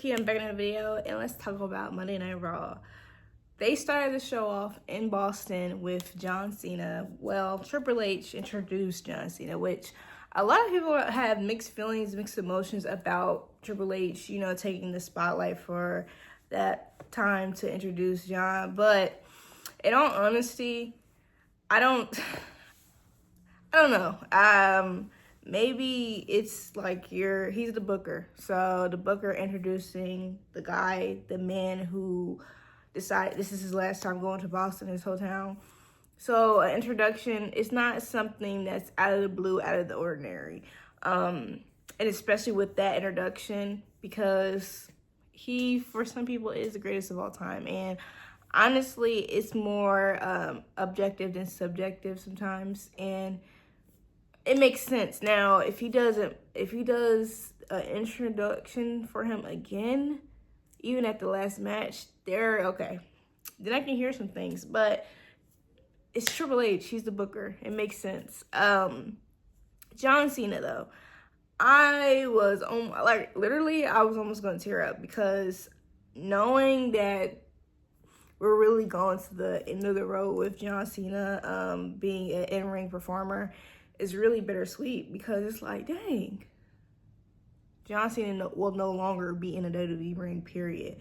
Key. I'm back in the video, and let's talk about Monday Night Raw. They started the show off in Boston with John Cena. Well, Triple H introduced John Cena, which a lot of people have mixed feelings, mixed emotions about Triple H, you know, taking the spotlight for that time to introduce John. But in all honesty, I don't know. Maybe it's like he's the booker. So the booker introducing the guy, the man who decided this is his last time going to Boston, his hometown. So an introduction is not something that's out of the blue, out of the ordinary. And especially with that introduction, because he, for some people, is the greatest of all time. And honestly, it's more objective than subjective sometimes. And it makes sense. Now, if he does an introduction for him again, even at the last match, okay. Then I can hear some things, but it's Triple H. He's the booker. It makes sense. John Cena, though, I was almost going to tear up, because knowing that we're really going to the end of the road with John Cena being an in-ring performer is really bittersweet, because it's like, dang, John Cena will no longer be in a WWE ring, period.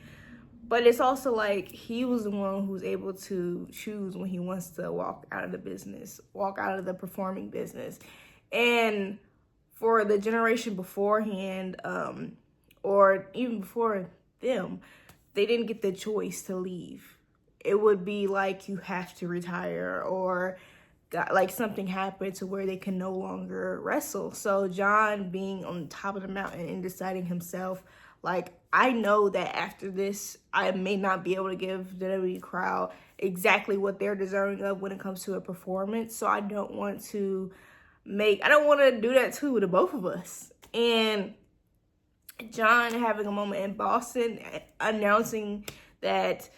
But it's also like he was the one who was able to choose when he wants to walk out of the business, walk out of the performing business. And for the generation beforehand, or even before them, they didn't get the choice to leave. It would be like you have to retire, or like something happened to where they can no longer wrestle. So John being on top of the mountain and deciding himself, like, I know that after this, I may not be able to give the WWE crowd exactly what they're deserving of when it comes to a performance. So I don't want to do that too to both of us. And John having a moment in Boston, announcing that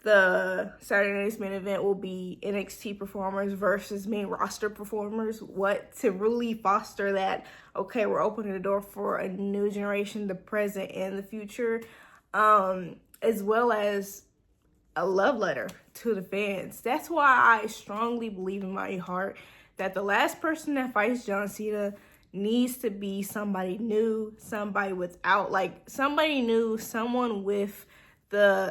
the Saturday Night's main event will be NXT performers versus main roster performers. To really foster that, okay, we're opening the door for a new generation, the present and the future, as well as a love letter to the fans. That's why I strongly believe in my heart that the last person that fights John Cena needs to be somebody new, somebody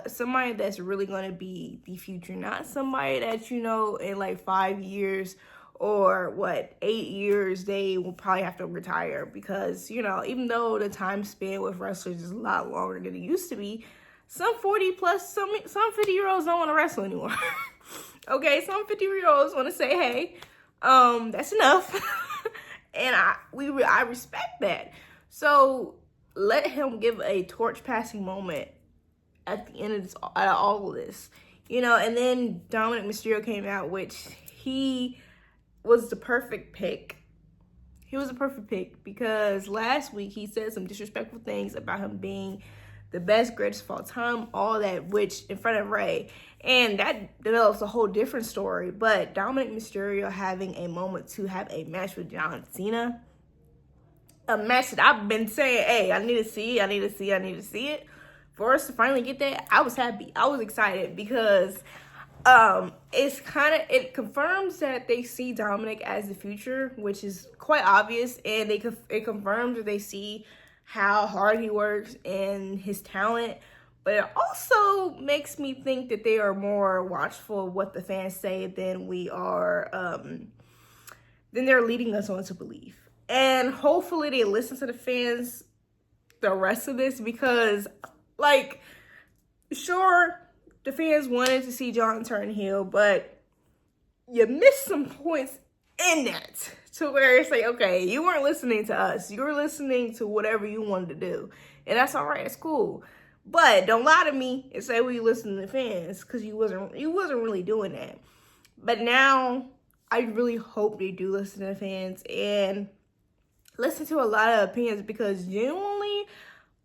somebody that's really going to be the future, not somebody that, you know, in like 5 years or 8 years, they will probably have to retire, because, you know, even though the time span with wrestlers is a lot longer than it used to be, some 40 plus, some 50-year-olds don't want to wrestle anymore. Okay, some 50-year-olds want to say, hey, that's enough. And I respect that. So let him give a torch passing moment at the end of all of this, you know. And then Dominic Mysterio came out, which he was the perfect pick. He was a perfect pick, because last week he said some disrespectful things about him being the best, greatest of all time, all that, which in front of Ray. And that develops a whole different story. But Dominic Mysterio having a moment to have a match with John Cena, a match that I've been saying, hey, I need to see it. For us to finally get that, I was happy. I was excited, because it confirms that they see Dominic as the future, which is quite obvious, and it confirms that they see how hard he works and his talent. But it also makes me think that they are more watchful of what the fans say than we are, than they're leading us on to believe. And hopefully they listen to the fans the rest of this, because, like, sure, the fans wanted to see John turn heel, but you missed some points in that, to where it's like, okay, you weren't listening to us. You were listening to whatever you wanted to do. And that's all right. It's cool. But don't lie to me and say, well, you listen to the fans, because you wasn't really doing that. But now I really hope they do listen to the fans and listen to a lot of opinions, because genuinely,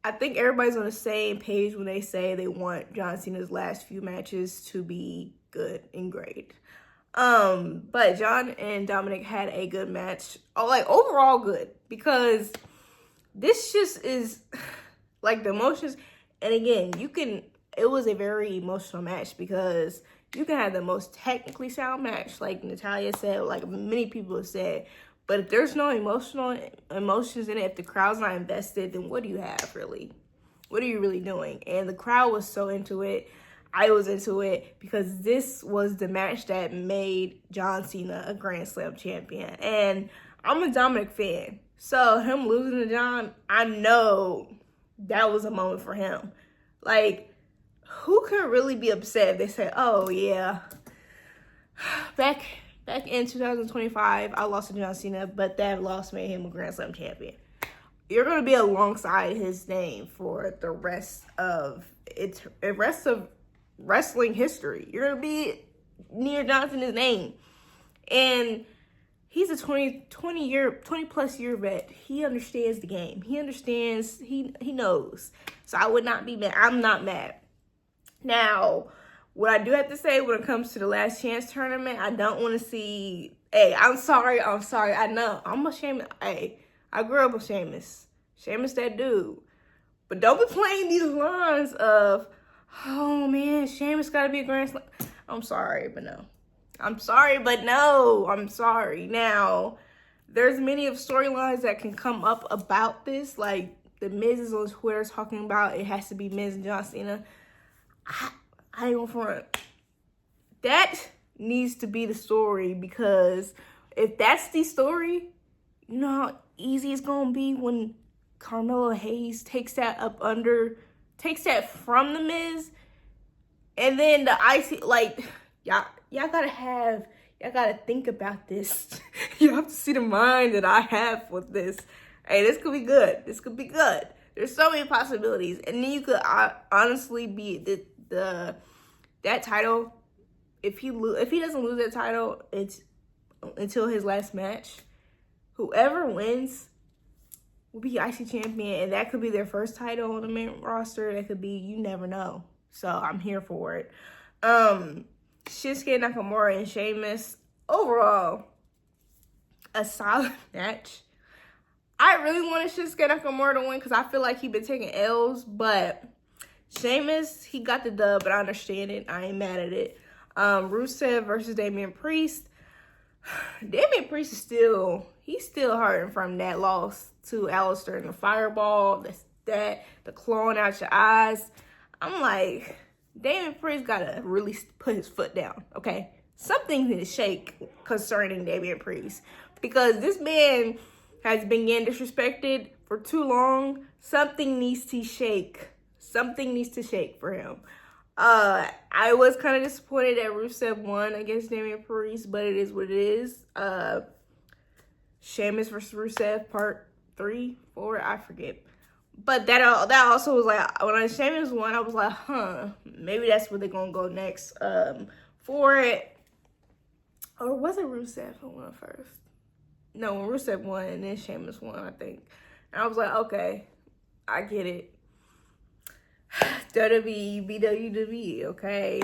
I think everybody's on the same page when they say they want John Cena's last few matches to be good and great. But John and Dominic had a good match. Overall good, because this just is like the emotions. And again, it was a very emotional match because you can have the most technically sound match, like Natalya said, like many people have said. But if there's no emotions in it, if the crowd's not invested, then what do you have, really? What are you really doing? And the crowd was so into it. I was into it because this was the match that made John Cena a Grand Slam champion. And I'm a Dominic fan. So him losing to John, I know that was a moment for him. Like, who could really be upset if they say, oh, yeah, back in 2025, I lost to John Cena, but that loss made him a Grand Slam champion. You're going to be alongside his name for the rest of wrestling history. You're going to be near Johnson's name. And he's a 20 plus year vet. He understands the game. He understands, he knows. So I would not be mad. I'm not mad. Now, what I do have to say when it comes to the Last Chance tournament, I don't want to see, hey, I'm sorry. I know. I'm a Sheamus. Hey, I grew up with Sheamus. Sheamus that dude. But don't be playing these lines of, oh man, Sheamus got to be a Grand Slam. I'm sorry, but no. I'm sorry, but no. I'm sorry. Now, there's many of storylines that can come up about this. Like, the Miz is on Twitter talking about it has to be Miz and John Cena. I ain't gonna front. That needs to be the story, because if that's the story, you know how easy it's gonna be when Carmelo Hayes takes that from the Miz, and then the IC, like, y'all gotta think about this. You have to see the mind that I have with this. Hey, this could be good. There's so many possibilities, and then you could honestly be that title. If he doesn't lose that title, it's until his last match. Whoever wins will be IC champion, and that could be their first title on the main roster. That could be, you never know. So I'm here for it. Shinsuke Nakamura and Sheamus, overall, a solid match. I really wanted Shinsuke Nakamura to win because I feel like he's been taking L's, but Sheamus, he got the dub, but I understand it. I ain't mad at it. Rusev versus Damian Priest. Damian Priest is still hurting from that loss to Alistair and the fireball. The clawing out your eyes. I'm like, Damian Priest gotta really put his foot down, okay? Something to shake concerning Damian Priest, because this man has been getting disrespected for too long. Something needs to shake. Something needs to shake for him. I was kind of disappointed that Rusev won against Damian Priest, but it is what it is. Sheamus versus Rusev, part 3, 4, I forget. But that also was like, when Sheamus won, I was like, maybe that's where they're gonna go next. For it, or was it Rusev who won first? No, when Rusev won and then Sheamus won, I think. And I was like, okay, I get it. WWE, BWW, okay.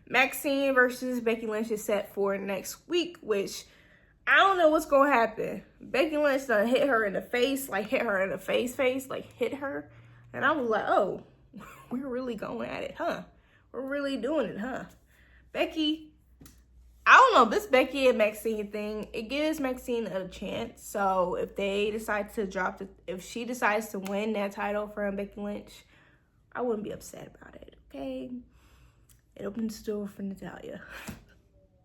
Maxine versus Becky Lynch is set for next week, which I don't know what's gonna happen. Becky Lynch done hit her in the face, like hit her in the face, like hit her. And I was like, oh, we're really going at it, huh? We're really doing it, huh? Becky, I don't know, this Becky and Maxine thing, it gives Maxine a chance. So if they decide to if she decides to win that title from Becky Lynch, I wouldn't be upset about it, okay? It opens the door for Natalya.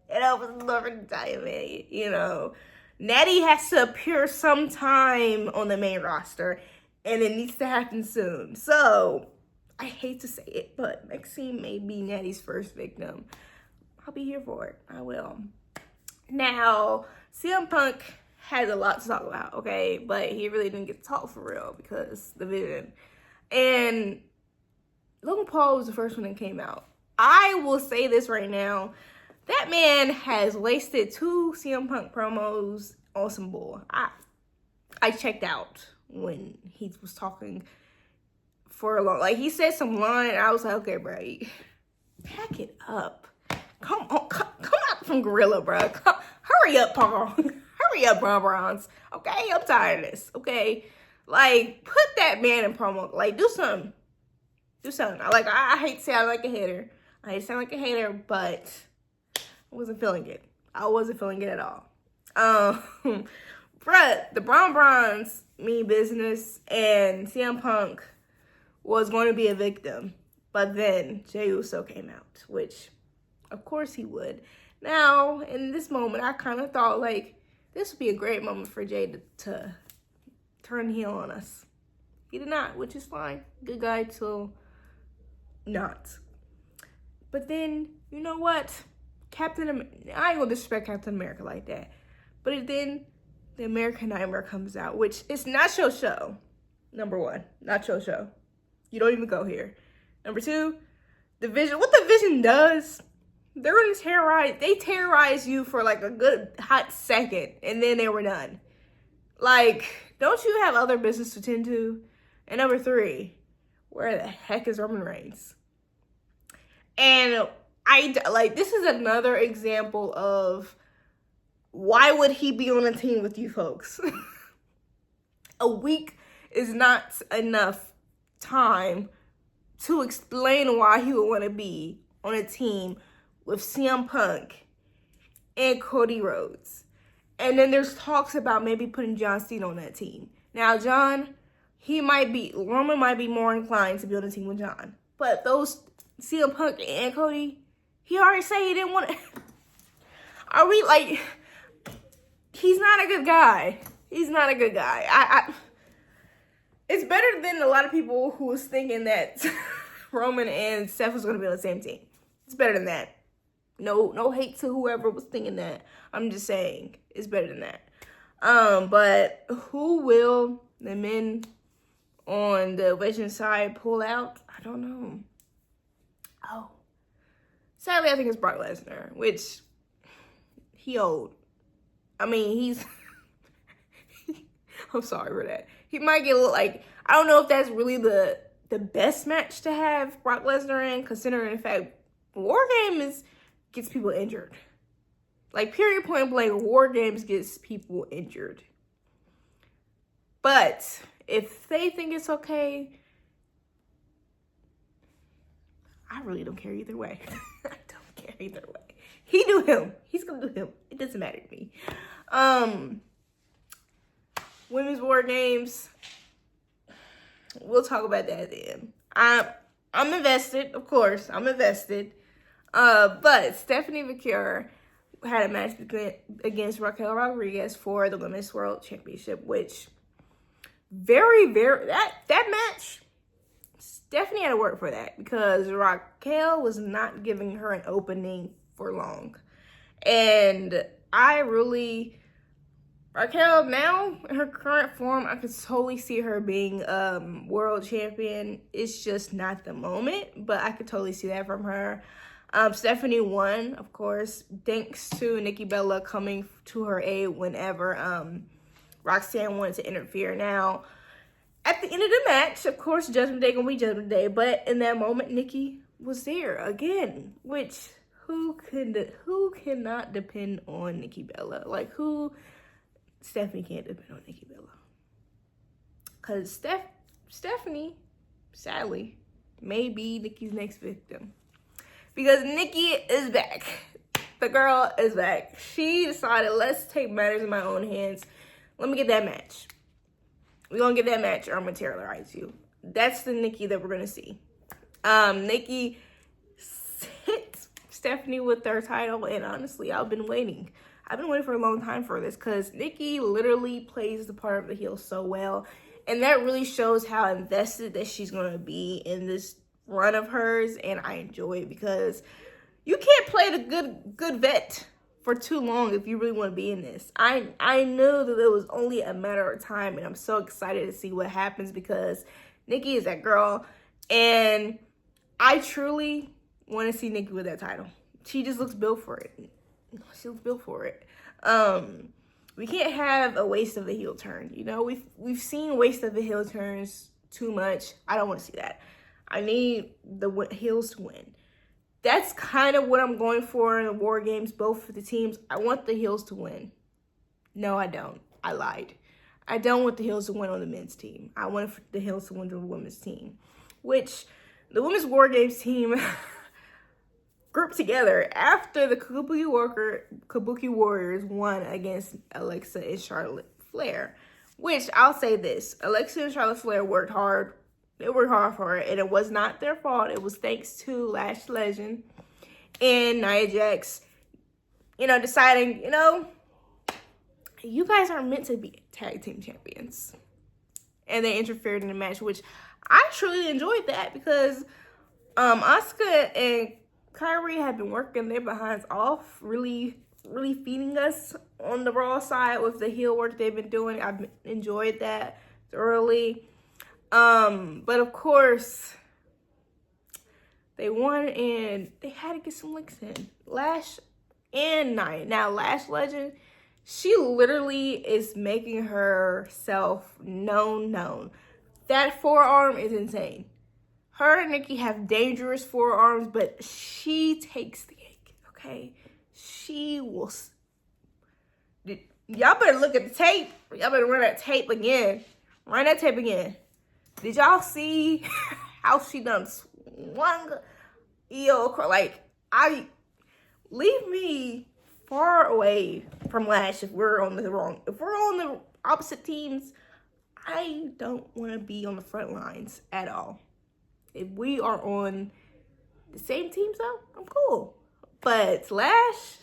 It opens the door for Natalya, man. You know, Natty has to appear sometime on the main roster, and it needs to happen soon. So, I hate to say it, but Maxine may be Natty's first victim. I'll be here for it. I will. Now, CM Punk has a lot to talk about, okay? But he really didn't get to talk for real because the vision. And Logan Paul was the first one that came out. I will say this right now. That man has wasted 2 CM Punk promos on some bull. I checked out when he was talking for a long, like he said some line, and I was like, okay, bro, pack it up. Come on, come out from Gorilla, bro. Hurry up, Paul. Hurry up, Bronze. Okay, I'm tired of this. Okay, like put that man in promo. Like do something. Do something. I hate to sound like a hater. I hate to sound like a hater, but I wasn't feeling it. I wasn't feeling it at all. Bruh, the Bronze mean business, and CM Punk was going to be a victim. But then Jey Uso came out, which, of course, he would. Now, in this moment, I kind of thought, like, this would be a great moment for Jey to turn heel on us. He did not, which is fine. Good guy till not. But then, you know what? I ain't gonna disrespect Captain America like that. But then the American Nightmare comes out, which is not your show. Number one, not your show. You don't even go here. Number two, the Vision. What the Vision does, they're gonna terrorize. They terrorize you for like a good hot second, and then they were done. Like, don't you have other business to tend to? And number three, where the heck is Roman Reigns? And this is another example of why would he be on a team with you folks? A week is not enough time to explain why he would want to be on a team with CM Punk and Cody Rhodes. And then there's talks about maybe putting John Cena on that team. Now, Roman might be more inclined to be on a team with John. But those CM Punk and Cody, he already said he didn't want to. Are we like, he's not a good guy. He's not a good guy. It's better than a lot of people who was thinking that Roman and Seth was going to be on the same team. It's better than that. No hate to whoever was thinking that. I'm just saying it's better than that. But who will the men on the Vision side pull out? I don't know. Oh, sadly, I think it's Brock Lesnar, which he old. I mean, he's. I'm sorry for that. He might get a little, like, I don't know if that's really the best match to have Brock Lesnar in, considering the fact War Games gets people injured. Like, period, point blank, War Games gets people injured. But if they think it's okay, I really don't care either way. I don't care either way. He do him. He's gonna do him. It doesn't matter to me. Women's War Games. We'll talk about that then. I'm invested, of course. I'm invested. But Stephanie McCure had a match against Raquel Rodriguez for the Women's World Championship, which that match, Stephanie had to work for that because Raquel was not giving her an opening for long. And Raquel now, in her current form, I could totally see her being world champion. It's just not the moment, but I could totally see that from her. Stephanie won, of course, thanks to Nikki Bella coming to her aid whenever Roxanne wanted to interfere. Now, at the end of the match, of course, Judgment Day gonna be Judgment Day, but in that moment, Nikki was there again, which who cannot depend on Nikki Bella? Like, Stephanie can't depend on Nikki Bella. Because Stephanie, sadly, may be Nikki's next victim. Because Nikki is back. The girl is back. She decided, let's take matters in my own hands. Let me get that match. We're going to get that match or I'm going to terrorize you. That's the Nikki that we're going to see. Nikki hit Stephanie with their title, and honestly, I've been waiting for a long time for this because Nikki literally plays the part of the heel so well. And that really shows how invested that she's going to be in this run of hers. And I enjoy it because you can't play the good vet for too long if you really want to be in this. I knew that it was only a matter of time, and I'm so excited to see what happens because Nikki is that girl. And I truly want to see Nikki with that title. She just looks built for it. She looks built for it. We can't have a waste of a heel turn. You know, we've seen waste of the heel turns too much. I don't want to see that. I need the heels to win. That's kind of what I'm going for in the War Games, both for the teams. I want the heels to win. No, I don't. I lied. I don't want the heels to win on the men's team. I want the heels to win on the women's team, which the Women's War Games team grouped together after the Kabuki Warriors won against Alexa and Charlotte Flair. Which, I'll say this, Alexa and Charlotte Flair worked hard. They worked hard for it, and it was not their fault. It was thanks to Lash Legend and Nia Jax, deciding, you guys are meant to be tag team champions. And they interfered in the match, which I truly enjoyed that because Asuka and Kyrie have been working their behinds off, really, really feeding us on the Raw side with the heel work they've been doing. I've enjoyed that thoroughly. But of course, they won and they had to get some licks in. Lash and Nia. Now, Lash Legend, she literally is making herself known. That forearm is insane. Her and Nikki have dangerous forearms, but she takes the cake, okay? She will. Y'all better look at the tape. Y'all better run that tape again. Run that tape again. Did y'all see how she done swung Io? Like, leave me far away from Lash if we're on the opposite teams. I don't want to be on the front lines at all. If we are on the same teams though, I'm cool. But Lash,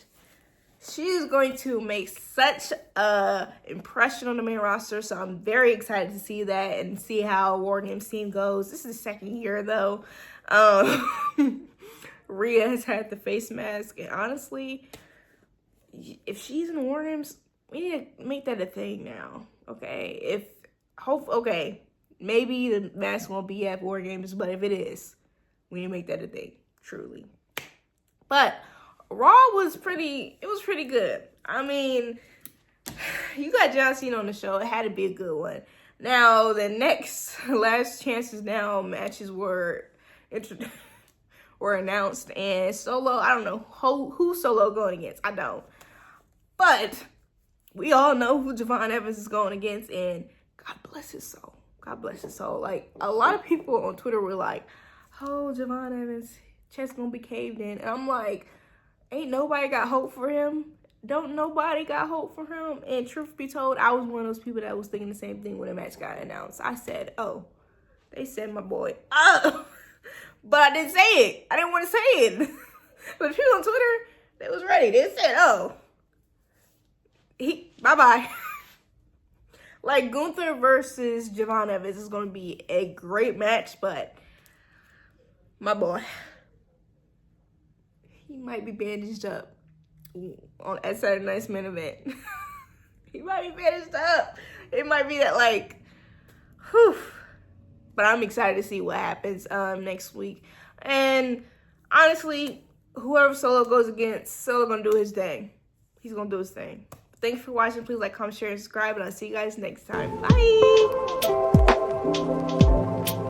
she's going to make such a impression on the main roster, so I'm very excited to see that and see how War Games team goes. This is the second year though. Rhea has had the face mask, and honestly, if she's in War Games, we need to make that a thing now. Okay, maybe the mask won't be at War Games, but if it is, we need to make that a thing, truly. But Raw was pretty good. I mean, you got John Cena on the show. It had to be a good one. Now, the next Last Chances Now matches were announced, and Solo, I don't know who Solo going against. I don't. But we all know who Javon Evans is going against, and God bless his soul. God bless his soul. Like, a lot of people on Twitter were like, oh, Javon Evans' chest gonna be caved in. And I'm like, ain't nobody got hope for him. Don't nobody got hope for him. And truth be told, I was one of those people that was thinking the same thing when the match got announced. I said, oh, they said my boy. Oh. But I didn't say it. I didn't want to say it. But the people on Twitter, they was ready. They said, oh, bye-bye. Like, Gunther versus Javon Evans is going to be a great match, but my boy, he might be bandaged up at Saturday Night's Main Event. He might be bandaged up. It might be that, like, whew. But I'm excited to see what happens next week. And honestly, whoever Solo goes against, Solo going to do his thing. He's going to do his thing. Thanks for watching. Please like, comment, share, and subscribe. And I'll see you guys next time. Bye.